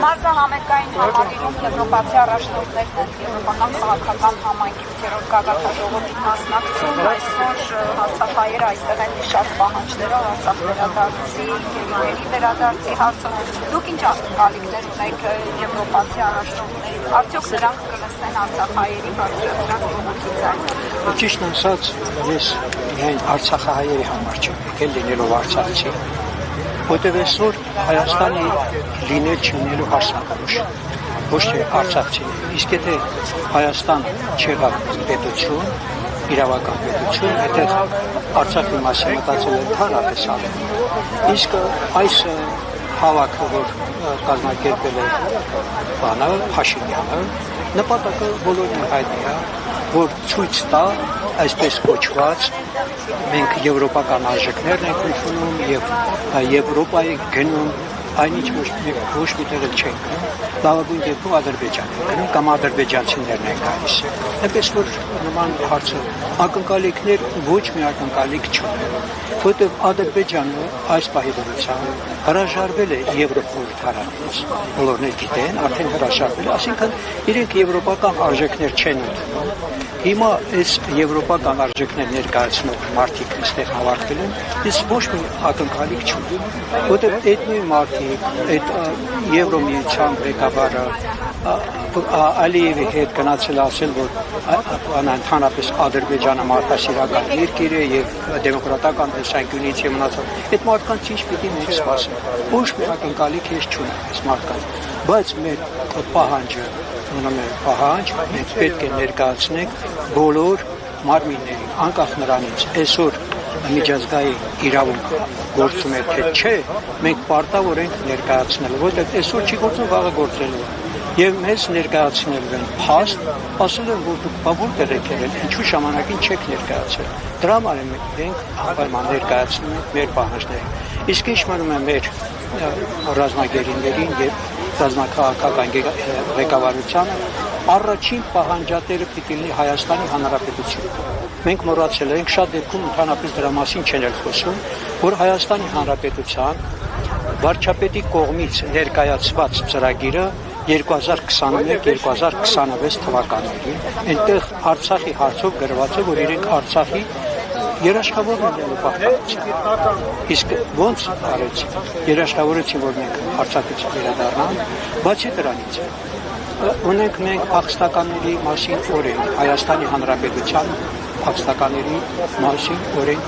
Մարզահամերգային համալիրում եվրոպացի առաջնորդներն են եվրոպական քաղաքական համայնքի 8-րդ գագաթնաժողովին մասնակցում, այսօր հարցախայերը այստեղ են մի շարք պահանջներով Արցախ վերադարձի, գերիների վերադարձի հարցով։ Դուք ինչ ակնկալիքներ ունեք եվրոպացի առաջնորդներից, արդյոք նրանք կլսեն արցախահայերի բարձրացրած բողոքի ձայնը։ Ճիշտն ասած, ես միայն արցախահայերի համար չեմ եկել լինելով արցախցի, որտեղ այսօր Հայաստանի լինել չլինելու հասնականուշ, ոչ թե արցախցիներ, իսկ եթե Հայաստան չեղավ պետություն, իրավական պետություն, այդտեղ Արցախի մասին մտածել են հանրապես անել։ Իսկ այս հավաքը, որ կազմակերպել է Փաշինյանը, նպատակը բոլորին հայտնի է, որ ցույց տա այսպես կոչված մենք եվրոպական արժեքներն ենք ընդունում եւ Եվրոպայի գնում այնինչ ոչ մի տեղ չենք գնում, լավագույն դեպքում Ադրբեջան ենք գնում կամ ադրբեջանցիներն են գալիս։ Այնպես որ նման հարցը ակնկալիքներ ոչ մի ակնկալիք չունի, որտեղ Ադրբեջանը այս պահի դրությամբ հրաժարվել է Եվրոխորհրդարանից, բոլորն էլ գիտեն, արդեն հրաժարվել է, ասինքն իրենք եվրոպական արժեքներ չեն ընդունում։ Հիմա այս եվրոպական արժեքներ ներկայացնող մարդիկ այստեղ հավաքվել են, ես ոչ մի ակնկալիք չունի, որտեղ այդ նույն մարդիկ, այդ Եվրոմիության ղեկավարը Ալիևի հետ գնացել ասել, որ ընդհանրապես Ադրբեջանը մարդասիրական երկիր է եւ դեմոկրատական տեսանկյունից է մնացել։ Այդ մարդկանց ինչ պիտի մենք սպասենք։ Ոչ մի ակնկալիք ես չունեմ այս մարդկանց, բայց մեր պահանջը մենք պետք է ներկայացնենք բոլոր մարմիններին, անկախ նրանից այսօր միջազգային իրավունք գործում է թե չէ, մենք պարտավոր ենք ներկայացնել, որտեղ այսօր չի գործում, վաղը գործելու է։ Եվ մեզ ներկայացնելու են փաստ, ասել են, որ դուք որտեղ եք եղել, ինչու ժամանակին չեք ներկայացել։ Դրա համար մենք անպայման ներկայացնում ենք մեր պահանջները։ Իսկ ինչ մնում է մեր ռազմագերիներին եւ ռազմաքաղաքական ղեկավարությանը, առաջին պահանջատերը պիտի լինի Հայաստանի Հանրապետությունը։ Մենք մոռացել ենք, շատ դեպքում ընդհանրապես դրա մասին չեն էլ խոսում, որ Հայաստանի Հանրապետության վարչապետի կողմից ներկայացված ծրագիրը 2021-2026 թվականներին այնտեղ Արցախի հարցով գրված է, որ իրենք Արցախի երաշխավորն են պահպանության։ Իսկ ոնց արեց, երաշխավորեցին, որ մենք Արցախից վերադառնանք, բացի դրանից ունենք մենք փախստականների մասին օրենք, Հայաստանի Հանրապետության փախստականների մասին օրենք։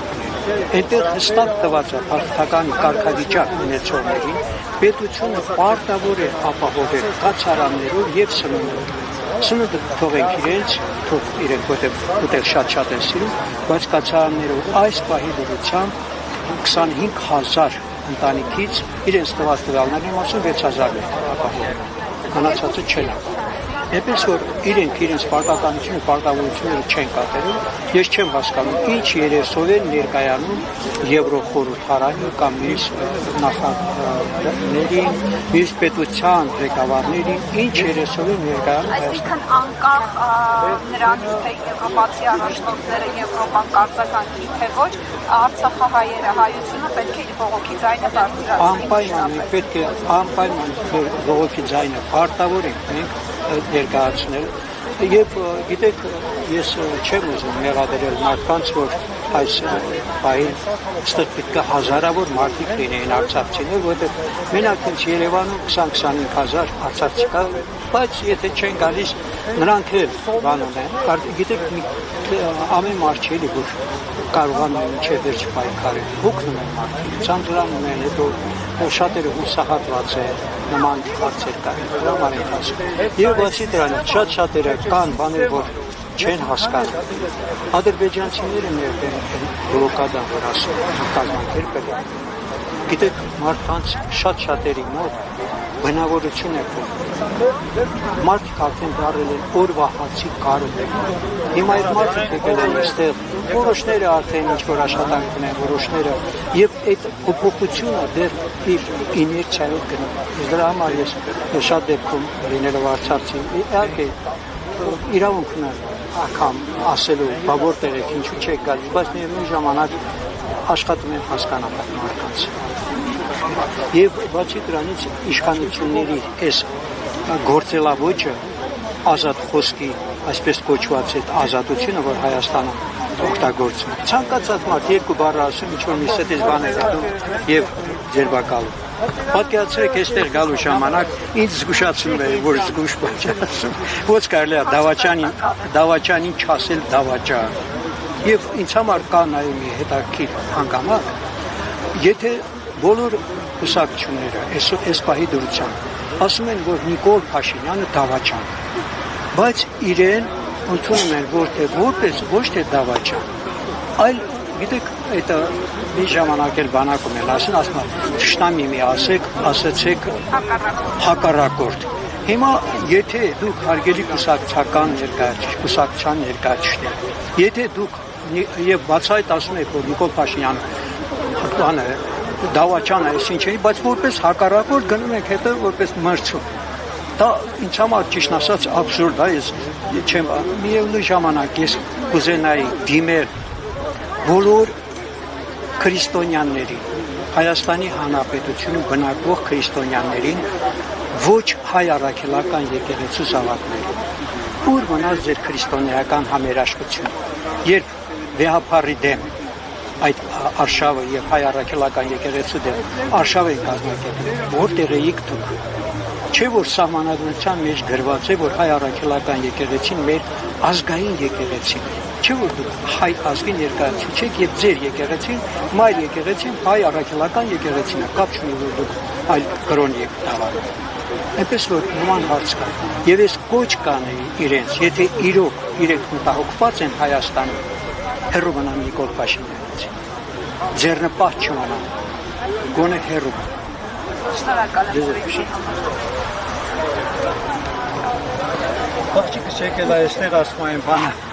Այնտեղ հստակ տված է փախստական կարգավիճակ ունեցողներին պետությունը պարտավոր է ապահովել կացարաններով եւ սնունդով։ Սնունդը թողենք իրենց, թող իրենք որտեղ շատ են սիրում, բայց կացարաններով այս պահի դրությամբ 25,000 ընտանիքից իրենց տված տվյալների մասին 6,000 է ապահովել։ Մնացածը չեն ապահովել։ Այնպես որ իրենց պարտականությունը, պարտավորությունները չեն կատարում, ես չեմ հասկանում, ինչ երեսով են ներկայանում Եվրոխորհրդարանի կամ մյուս նախարարներին, մյուս պետության ղեկավարներին, ինչ երեսով են ներկայանում։ Այսինքն անկախ նրանից, թե եվրոպացի առաջնորդները Եվրոպան կարծականքի, թե ոչ, արցախահայերը, հայությունը պետք է բողոքի ձայնը բարձրացնի։ Անպայման պետք է անպայման բողոքի ձայնը պարտավոր ենք մենք ներկայացնել եւ գիտեք ես չեմ ուզում մեղադրել մարդկանց, որ այս բային ստեղ պետք է հազարավոր մարդիկ լինեին արցախցիներ, որտեղ մենակ հենց Երևանում 20-25,000 արցախցի կա, բայց եթե չեն գալիս նրանք էլ բան ունեն, գիտեք ամեն մարդ չէ էլի որ կարողանում են չէ վերջ պայքարել, հոգնում են մարդիկ, ցանցրանում են, հետո շատերը հուսահատված են նման հարցեր կան, դրա համար են ասում։ Եվ բացի դրանից շատ-շատերը կան բաներ, որ չեն հասկանում։ Ադրբեջանցիները ներդեմ բլոկադան, որ ասում կազմակերպել են։ Գիտեք, մարդկանց շատ-շատերի մոտ բնավորություն է փոխվում։ Մարդիկ արդեն դառել են օրվա հացի կարում։ Հիմա այդ մարդիկ եկել են այստեղ, որոշները արդեն ինչ-որ աշխատանք ունեն, որոշները, եւ այդ փոփոխությունը դեռ իր իներցիայով գնում է։ Դրա համար ես շատ դեպքում լինելով արցախցի, իհարկե իրավունք ունեմ ակամ ասելու, բա որտեղ եք, ինչու չեք գալիս, բայց միևնույն ժամանակ աշխատում են հասկանալ մարդկանց։ Եվ բացի դրանից իշխանությունների այս գործելավոճը ազատ խոսքի, այսպես կոչված այդ ազատությունը, որ Հայաստանը օգտագործում է։ Ցանկացած մարդ երկու բառ ասում, ինչ որ մի ստից բան է գալու եւ ձերբակալում։ Պատկերացրեք, այստեղ գալու ժամանակ ինձ զգուշացնում է, որ զգուշ բան ասում։ Ոչ կարելի է դավաճանին չասել դավաճան։ Եվ ինձ համար կա նաև մի հետաքրքիր հանգամանք, եթե բոլոր կուսակցությունները այս պահի դրությամբ ասում են, որ Նիկոլ Փաշինյանը դավաճան է, բայց իրեն ընդունում են որպես ոչ թե դավաճան, այլ գիտեք, այդ մի ժամանակ էլ բանակում են ասում թշնամի մի ասեցեք հակառակորդ։ Հիմա եթե դուք հարգելի կուսակցության ներկայացուցիչներ, եթե դուք եւ բացայտ ասում եք, որ Նիկոլ Փաշինյանը դավաճան է, այսինչ չէ, բայց որպես հակառակորդ գնում եք հետո որպես մրցում։ Դա ինձ համար ճիշտ ասած աբսուրդ է, ես չեմ միևնույն ժամանակ ես կուզենայի դիմել բոլոր քրիստոնյաներին, Հայաստանի Հանրապետությունում բնակվող քրիստոնյաներին, ոչ հայ առաքելական եկեղեցու զավակներին, ուր մնաց ձեր քրիստոնեական համերաշխությունը, երբ վեհափառի դեմ այդ արշավը եւ հայ առաքելական եկեղեցու դեմ արշավ են կազմակերպել, որտեղ եք դուք։ Չէ որ սահմանադրության մեջ գրված է, որ հայ առաքելական եկեղեցին մեր ազգային եկեղեցին է։ Չէ որ դուք հայ ազգի ներկայացուցիչ եք եւ ձեր եկեղեցին, մայր եկեղեցին հայ առաքելական եկեղեցին է, կապ չունի որ դուք այլ կրոն եք դավանում։ Այնպես որ նման հարց կա։ Եվ ես կոչ կանեի իրենց, եթե իրոք իրենք մտահոգված են Հայաստանում, հեռու մնան Նիկոլ Փաշինյանից։ Ձեռնպահ չմնան, գոնե հեռու։ Շնորհակալ եմ։ Աղջիկս եկել է այստեղ ասում այն բանը։